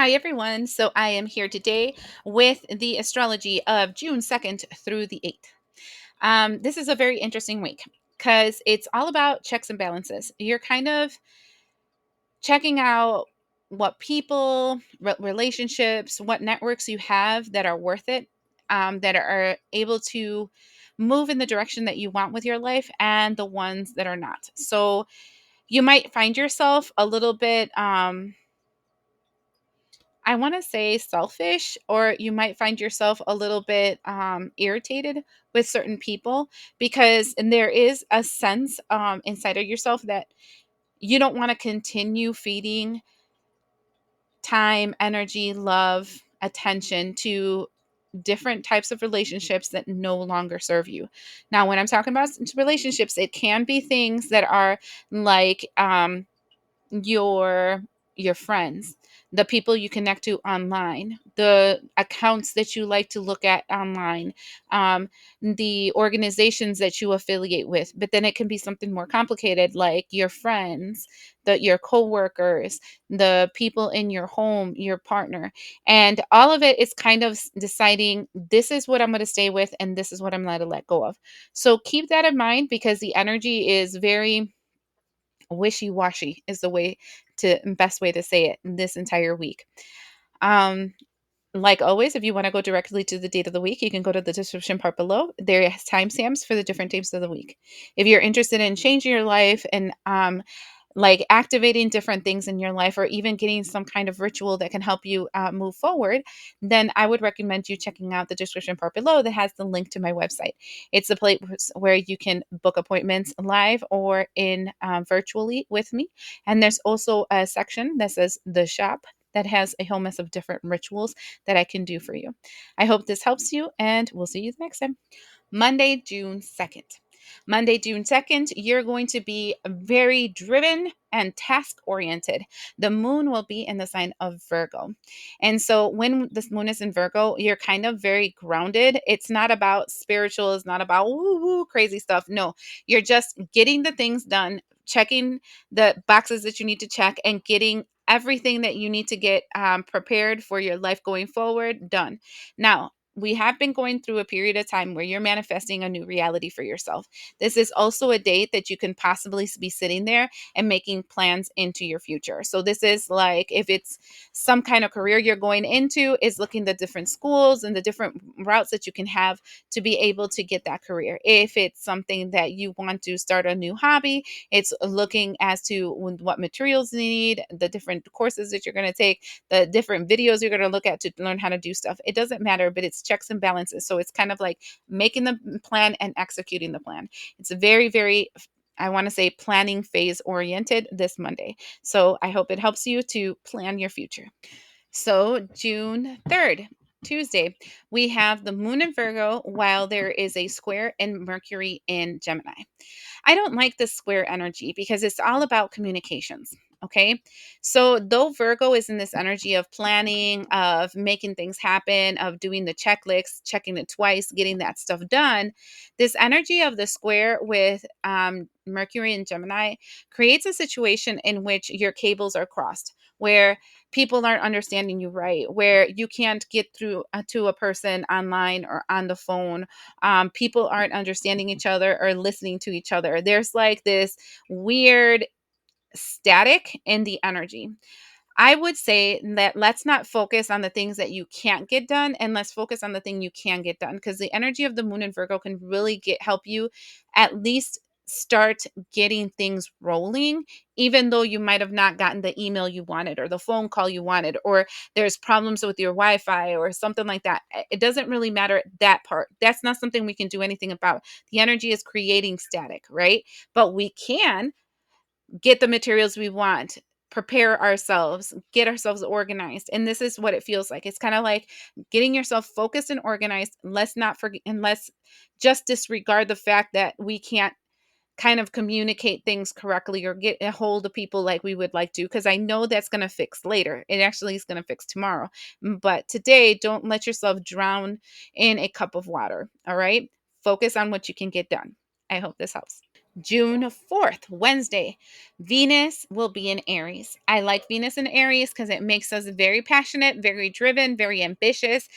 Hi, everyone. So I am here today with the astrology of June 2nd through the 8th. This is a very interesting week because it's all about checks and balances. You're kind of checking out what people, relationships, what networks you have that are worth it, that are able to move in the direction that you want with your life, and the ones that are not. So you might find yourself a little bit. I want to say selfish, or you might find yourself a little bit irritated with certain people because and there is a sense inside of yourself that you don't want to continue feeding time, energy, love, attention to different types of relationships that no longer serve you. Now, when I'm talking about relationships, it can be things that are like your your friends, the people you connect to online, the accounts that you like to look at online, um, the organizations that you affiliate with. But then it can be something more complicated, like your friends, your coworkers, the people in your home, your partner, and all of it is kind of deciding this is what I'm going to stay with, and this is what I'm going to let go of. So keep that in mind because the energy is very wishy-washy is the way to best way to say it this entire week. Um, like always, if you want to go directly to the date of the week, you can go to the description part below. There is timestamps for the different days of the week. If you're interested in changing your life and like activating different things in your life or even getting some kind of ritual that can help you move forward, then I would recommend you checking out the description part below that has the link to my website. It's a place where you can book appointments live or in virtually with me. And there's also a section that says the shop that has a whole mess of different rituals that I can do for you. I hope this helps you, and we'll see you next time. Monday, June 2nd. Monday, June 2nd, you're going to be very driven and task oriented. The moon will be in the sign of Virgo. And so when this moon is in Virgo, you're kind of very grounded. It's not about spiritual, it's not about woo woo crazy stuff. No, you're just getting the things done, checking the boxes that you need to check, and getting everything that you need to get prepared for your life going forward done. Now, we have been going through a period of time where you're manifesting a new reality for yourself. This is also a date that you can possibly be sitting there and making plans into your future. So this is like if it's some kind of career you're going into, is looking at different schools and the different routes that you can have to be able to get that career. If it's something that you want to start a new hobby, it's looking as to what materials you need, the different courses that you're going to take, the different videos you're going to look at to learn how to do stuff. It doesn't matter, but it's checks and balances. So it's kind of like making the plan and executing the plan. It's a very, very, I want to say, planning phase oriented this Monday. So I hope it helps you to plan your future. So June 3rd, Tuesday, we have the moon in Virgo while there is a square in Mercury in Gemini. I don't like the square energy because it's all about communications. Okay. So, though Virgo is in this energy of planning, of making things happen, of doing the checklist, checking it twice, getting that stuff done, this energy of the square with Mercury and Gemini creates a situation in which your cables are crossed, where people aren't understanding you right, where you can't get through to a person online or on the phone. People aren't understanding each other or listening to each other. There's like this weird static in the energy. I would say that let's not focus on the things that you can't get done, and let's focus on the thing you can get done, because the energy of the moon in Virgo can really help you at least start getting things rolling, even though you might have not gotten the email you wanted or the phone call you wanted, or there's problems with your Wi-Fi or something like that. It doesn't really matter, that part. That's not something we can do anything about. The energy is creating static, right? But we can get the materials we want, prepare ourselves, get ourselves organized. And this is what it feels like. It's kind of like getting yourself focused and organized. Let's not forget, and let's just disregard the fact that we can't kind of communicate things correctly or get a hold of people like we would like to, because I know that's going to fix later. It actually is going to fix tomorrow. But today, don't let yourself drown in a cup of water. All right. Focus on what you can get done. I hope this helps. June 4th, Wednesday, Venus will be in Aries. I like Venus in Aries because it makes us very passionate, very driven, very ambitious,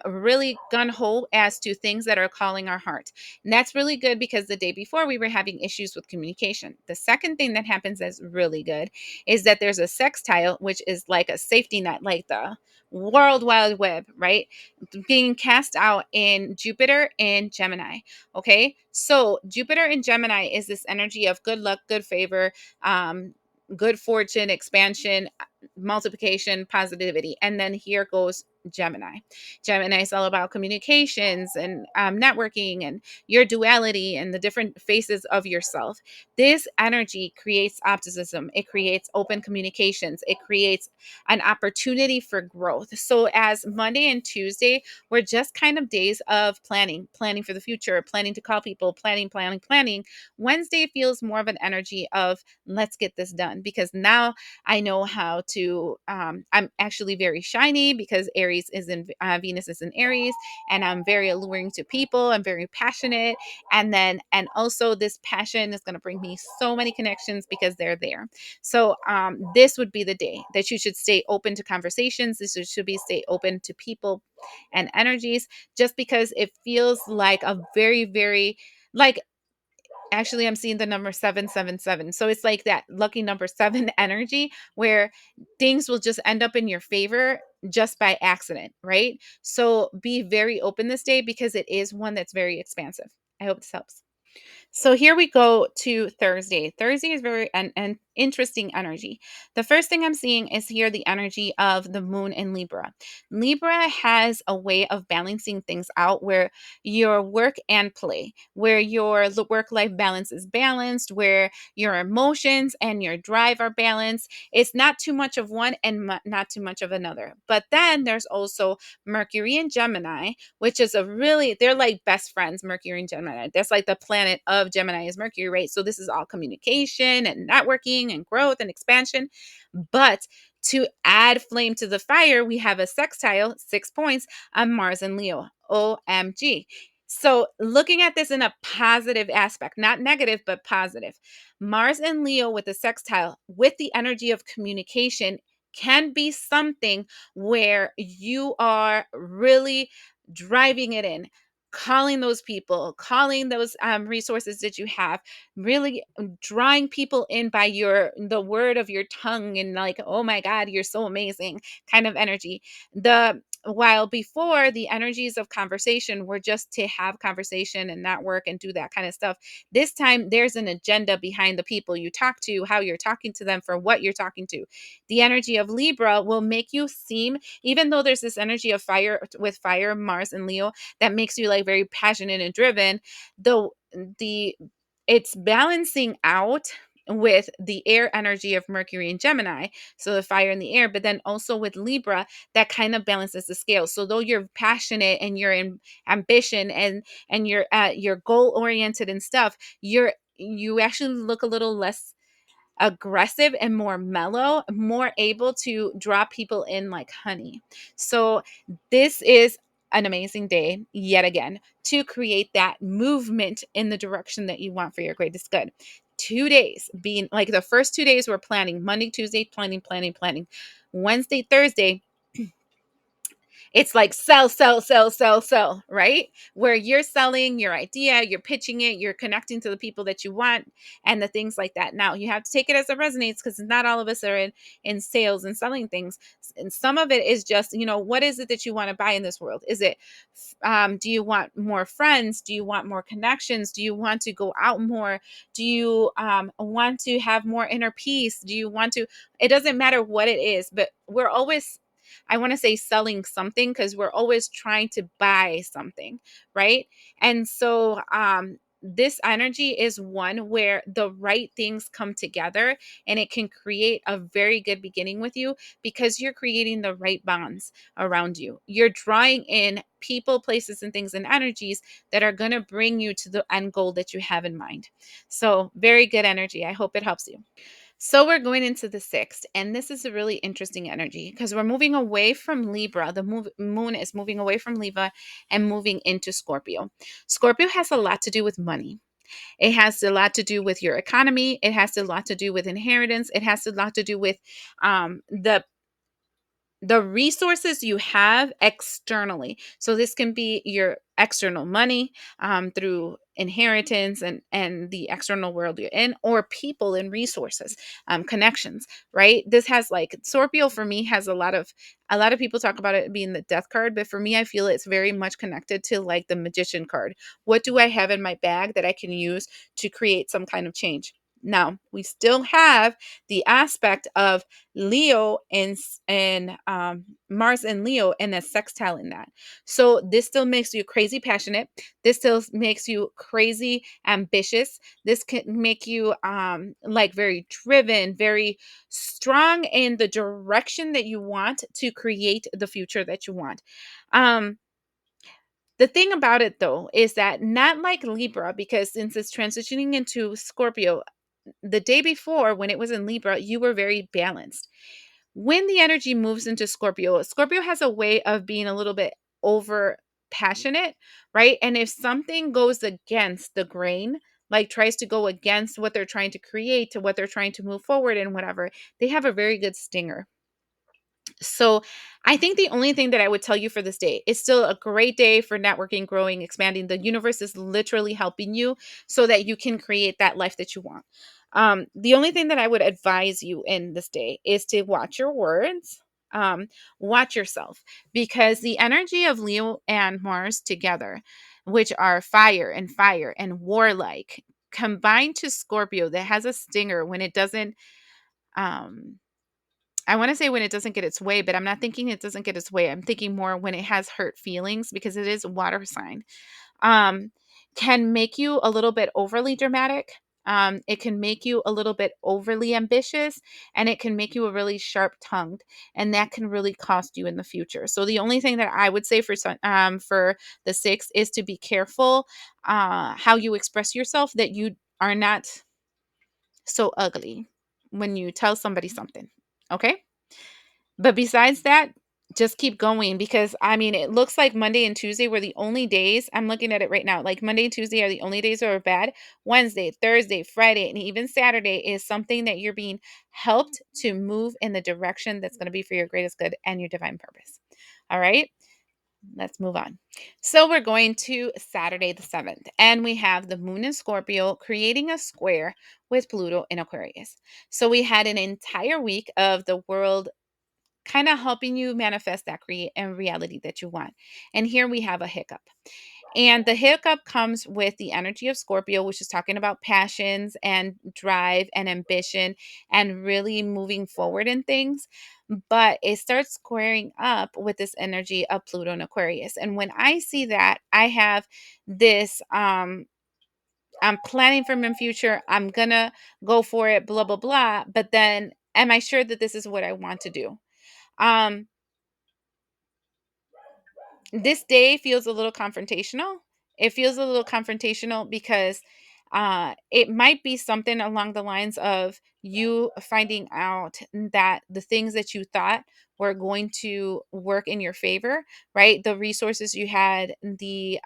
really gun ho as to things that are calling our heart. And that's really good because the day before we were having issues with communication. The second thing that happens that's really good is that there's a sextile, which is like a safety net, like the World Wide Web, right? Being cast out in Jupiter and Gemini. Okay, so Jupiter in Gemini is this energy of good luck, good favor, um, good fortune, expansion, multiplication, positivity. And then here goes Gemini. Gemini is all about communications and networking and your duality and the different faces of yourself. This energy creates optimism, it creates open communications, it creates an opportunity for growth. So, as Monday and Tuesday we're just kind of days of planning, planning for the future, planning to call people, planning, planning, planning. Wednesday feels more of an energy of let's get this done because now I know how to. I'm actually very shiny because Aries is in Venus is in Aries, and I'm very alluring to people. I'm very passionate, and also this passion is going to bring me so many connections because they're there. So this would be the day that you should stay open to conversations. This should be stay open to people and energies just because it feels like a very, very like actually I'm seeing the number 777. So it's like that lucky number seven energy where things will just end up in your favor just by accident, right? So be very open this day because it is one that's very expansive. I hope this helps. So here we go to Thursday. Thursday is very an interesting energy. The first thing I'm seeing is here the energy of the moon in Libra. Libra has a way of balancing things out where your work and play, where your work life balance is balanced, where your emotions and your drive are balanced. It's not too much of one and not too much of another. But then there's also Mercury and Gemini, which is a really, they're like best friends, Mercury and Gemini. That's like the planet of Gemini is Mercury, right? So this is all communication and networking and growth and expansion. But to add flame to the fire, we have a sextile, 6 points on Mars and Leo. OMG. So looking at this in a positive aspect, not negative, but positive. Mars and Leo with the sextile, with the energy of communication, can be something where you are really driving it in, calling those people, calling those resources that you have, really drawing people in by the word of your tongue and like, oh my God, you're so amazing kind of energy. The while before the energies of conversation were just to have conversation and not work and do that kind of stuff, this time there's an agenda behind the people you talk to, how you're talking to them, for what you're talking to. The energy of Libra will make you seem, even though there's this energy of fire with fire, Mars and Leo, that makes you like very passionate and driven, though the it's balancing out with the air energy of Mercury and Gemini, so the fire in the air, but then also with Libra, that kind of balances the scale. So though you're passionate and you're in ambition and you're goal oriented and stuff, you actually look a little less aggressive and more mellow, more able to draw people in like honey. So, this is an amazing day yet again to create that movement in the direction that you want for your greatest good. 2 days being like the first 2 days we're planning Monday, Tuesday, planning, planning, planning. Wednesday, Thursday, it's like sell, sell, sell, sell, sell, right? Where you're selling your idea, you're pitching it, you're connecting to the people that you want and the things like that. Now, you have to take it as it resonates because not all of us are in sales and selling things. And some of it is just, what is it that you want to buy in this world? Is it, do you want more friends? Do you want more connections? Do you want to go out more? Do you want to have more inner peace? Do you want to, it doesn't matter what it is, but we're always, I want to say selling something because we're always trying to buy something, right? And so this energy is one where the right things come together and it can create a very good beginning with you because you're creating the right bonds around you. You're drawing in people, places, and things and energies that are going to bring you to the end goal that you have in mind. So, very good energy. I hope it helps you. So we're going into the sixth, and this is a really interesting energy because we're moving away from Libra. The moon is moving away from Libra and moving into Scorpio. Scorpio has a lot to do with money. It has a lot to do with your economy. It has a lot to do with inheritance. It has a lot to do with the resources you have externally. So this can be your external money, through inheritance and the external world you're in, or people and resources, connections. Right. This has like Scorpio for me has a lot of people talk about it being the death card, but for me I feel it's very much connected to like the magician card. What do I have in my bag that I can use to create some kind of change? Now we still have the aspect of Leo and Mars and Leo and a sextile in that. So this still makes you crazy passionate. This still makes you crazy ambitious. This can make you like very driven, very strong in the direction that you want to create the future that you want. Um the thing about it though is that not like Libra, because since it's transitioning into Scorpio, the day before when it was in Libra, you were very balanced. When the energy moves into Scorpio, Scorpio has a way of being a little bit over passionate, right? And if something goes against the grain, like tries to go against what they're trying to create, to what they're trying to move forward and whatever, they have a very good stinger. So I think the only thing that I would tell you for this day, it's still a great day for networking, growing, expanding. The universe is literally helping you so that you can create that life that you want. The only thing that I would advise you in this day is to watch your words, watch yourself, because the energy of Leo and Mars together, which are fire and warlike, combined to Scorpio that has a stinger when it doesn't. Um, I want to say when it doesn't get its way, but I'm not thinking it doesn't get its way. I'm thinking more when it has hurt feelings, because it is a water sign. Um, can make you a little bit overly dramatic. It can make you a little bit overly ambitious, and it can make you a really sharp tongued, and that can really cost you in the future. So the only thing that I would say for the sixth is to be careful how you express yourself, that you are not so ugly when you tell somebody something. Okay. But besides that, just keep going, because I mean, it looks like Monday and Tuesday were the only days. I'm looking at it right now. Like Monday and Tuesday are the only days that are bad. Wednesday, Thursday, Friday, and even Saturday is something that you're being helped to move in the direction that's going to be for your greatest good and your divine purpose. All right. Let's move on. So we're going to Saturday the 7th, and we have the moon in Scorpio creating a square with Pluto in Aquarius. So we had an entire week of the world kind of helping you manifest that create and reality that you want. And here we have a hiccup. And the hiccup comes with the energy of Scorpio, which is talking about passions and drive and ambition and really moving forward in things. But it starts squaring up with this energy of Pluto and Aquarius. And when I see that, I have this I'm planning for my future. I'm gonna go for it, blah, blah, blah. But then am I sure that this is what I want to do? Um, this day feels a little confrontational. It feels a little confrontational because it might be something along the lines of you finding out that the things that you thought were going to work in your favor, right? The resources you had, the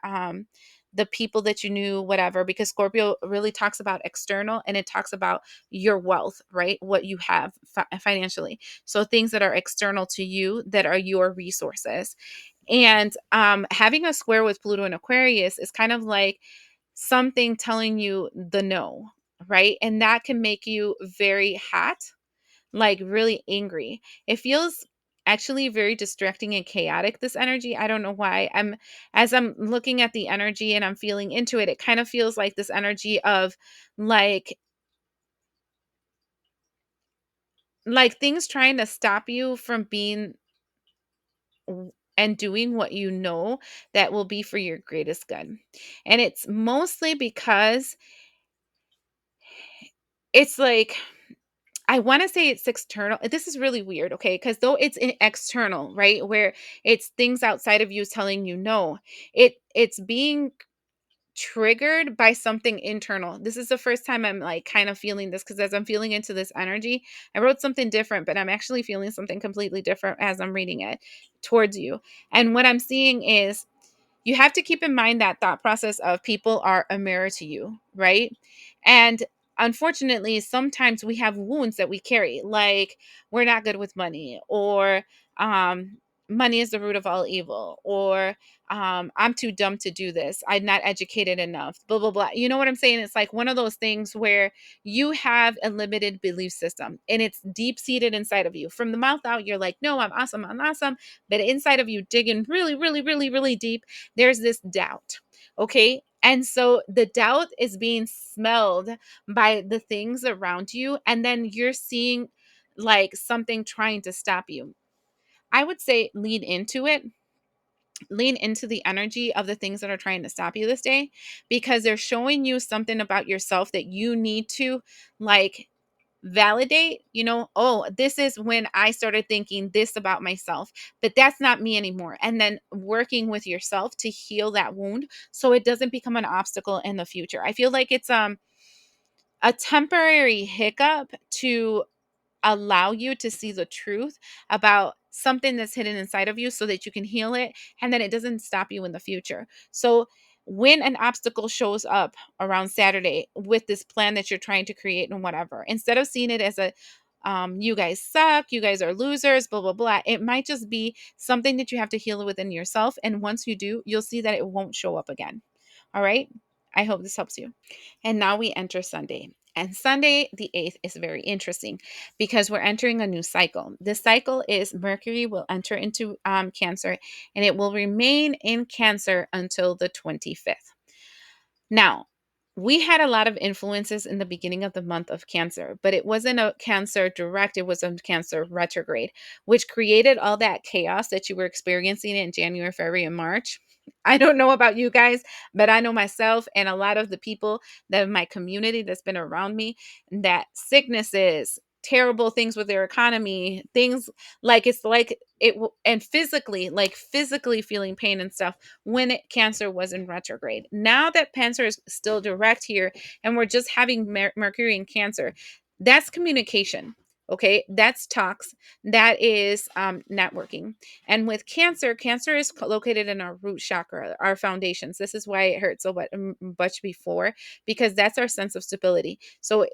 people that you knew, whatever, because Scorpio really talks about external, and it talks about your wealth, right? What you have financially. So things that are external to you that are your resources. And having a square with Pluto and Aquarius is kind of like something telling you the no, right? And that can make you very hot, like really angry. It feels actually very distracting and chaotic, this energy. I don't know why. As I'm looking at the energy and I'm feeling into it, it kind of feels like this energy of like like things trying to stop you from being and doing what you know that will be for your greatest good. And it's mostly because it's like I want to say it's external. This is really weird, okay? Because though it's external, right, where it's things outside of you telling you no, it's being triggered by something internal. This is the first time I'm like kind of feeling this, because as I'm feeling into this energy, I wrote something different, but I'm actually feeling something completely different as I'm reading it towards you. And what I'm seeing is You have to keep in mind that thought process of people are a mirror to you, right? And unfortunately, sometimes we have wounds that we carry, like we're not good with money, or um, money is the root of all evil, or I'm too dumb to do this. I'm not educated enough, blah, blah, blah. You know what I'm saying? It's like one of those things where you have a limited belief system and it's deep seated inside of you. From the mouth out, you're like, no, I'm awesome. I'm awesome. But inside of you, digging really, really, really, really deep, there's this doubt. Okay. And so the doubt is being smelled by the things around you. And then you're seeing like something trying to stop you. I would say lean into it, lean into the energy of the things that are trying to stop you this day, because they're showing you something about yourself that you need to like validate, oh, this is when I started thinking this about myself, but that's not me anymore. And then working with yourself to heal that wound so it doesn't become an obstacle in the future. I feel like it's a temporary hiccup to allow you to see the truth about something that's hidden inside of you so that you can heal it and then it doesn't stop you in the future. So when an obstacle shows up around Saturday with this plan that you're trying to create and whatever, instead of seeing it as a you guys suck, you guys are losers, blah blah blah, it might just be something that you have to heal within yourself, and once you do, you'll see that it won't show up again. All right, I hope this helps you. And now we enter Sunday. And Sunday, the 8th, is very interesting because we're entering a new cycle. This cycle is Mercury will enter into Cancer, and it will remain in Cancer until the 25th. Now, we had a lot of influences in the beginning of the month of Cancer, but it wasn't a Cancer direct, it was a Cancer retrograde, which created all that chaos that you were experiencing in January, February, and March. I don't know about you guys, but I know myself and a lot of the people that in my community that's been around me, that sicknesses, terrible things with their economy, things like and physically, like physically feeling pain and stuff when Cancer was in retrograde. Now that Cancer is still direct here and we're just having Mercury in Cancer, that's communication. Okay, that's talks. That is networking. And with Cancer, Cancer is located in our root chakra, our foundations. This is why it hurt so much before, because that's our sense of stability. So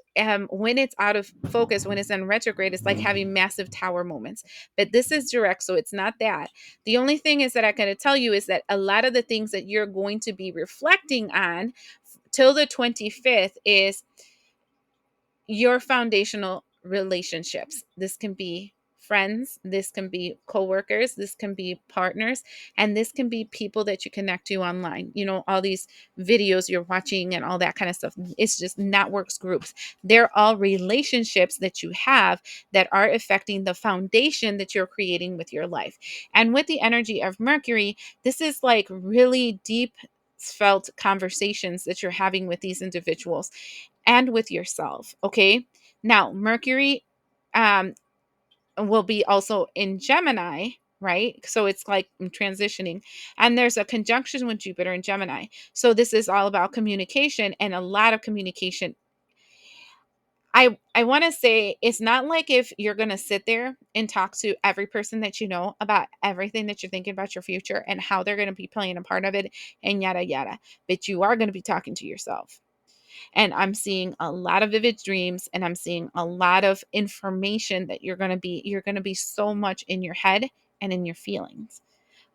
when it's out of focus, when it's in retrograde, it's like having massive tower moments. But this is direct, so it's not that. The only thing is that I gotta tell you is that a lot of the things that you're going to be reflecting on till the 25th is your foundational relationships. This can be friends, this can be coworkers, this can be partners, and this can be people that you connect to online. All these videos you're watching and all that kind of stuff. It's just networks, groups. They're all relationships that you have that are affecting the foundation that you're creating with your life. And with the energy of Mercury, this is like really deep felt conversations that you're having with these individuals and with yourself. Okay. Now, Mercury um, will be also in Gemini, right? So it's like transitioning. And there's a conjunction with Jupiter in Gemini. So this is all about communication and a lot of communication. I want to say it's not like if you're going to sit there and talk to every person that you know about everything that you're thinking about your future and how they're going to be playing a part of it and yada yada, but you are going to be talking to yourself. And I'm seeing a lot of vivid dreams, and I'm seeing a lot of information that you're going to be so much in your head and in your feelings.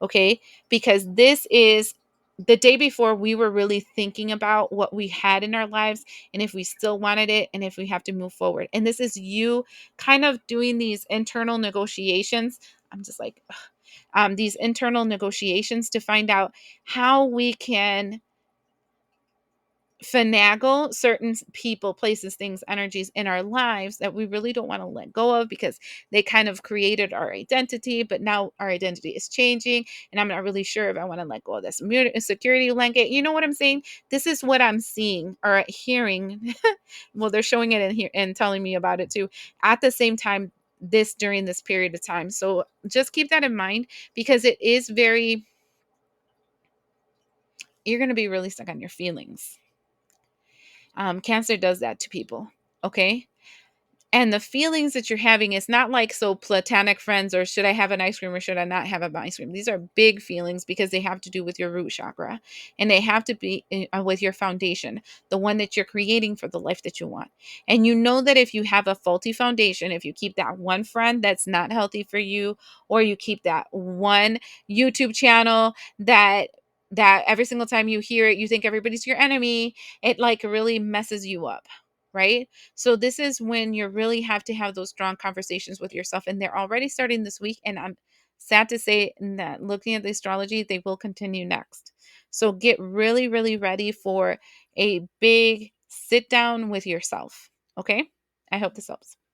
Okay? Because this is the day before we were really thinking about what we had in our lives and if we still wanted it and if we have to move forward. And this is you kind of doing these internal negotiations. I'm just like these internal negotiations to find out how we can finagle certain people, places, things, energies in our lives that we really don't want to let go of because they kind of created our identity, but now our identity is changing and I'm not really sure if I want to let go of this security blanket. You know what I'm saying? This is what I'm seeing or hearing. Well, they're showing it in here and telling me about it too at the same time this during this period of time. So just keep that in mind because it is very, you're going to be really stuck on your feelings. Cancer does that to people. Okay. And the feelings that you're having is not like so platonic friends or should I have an ice cream or should I not have an ice cream? These are big feelings because they have to do with your root chakra and they have to be with your foundation, the one that you're creating for the life that you want. And you know that if you have a faulty foundation, if you keep that one friend that's not healthy for you, or you keep that one YouTube channel that every single time you hear it, you think everybody's your enemy, it like really messes you up, right? So this is when you really have to have those strong conversations with yourself. And they're already starting this week. And I'm sad to say that looking at the astrology, they will continue next. So get really, really ready for a big sit down with yourself. Okay. I hope this helps.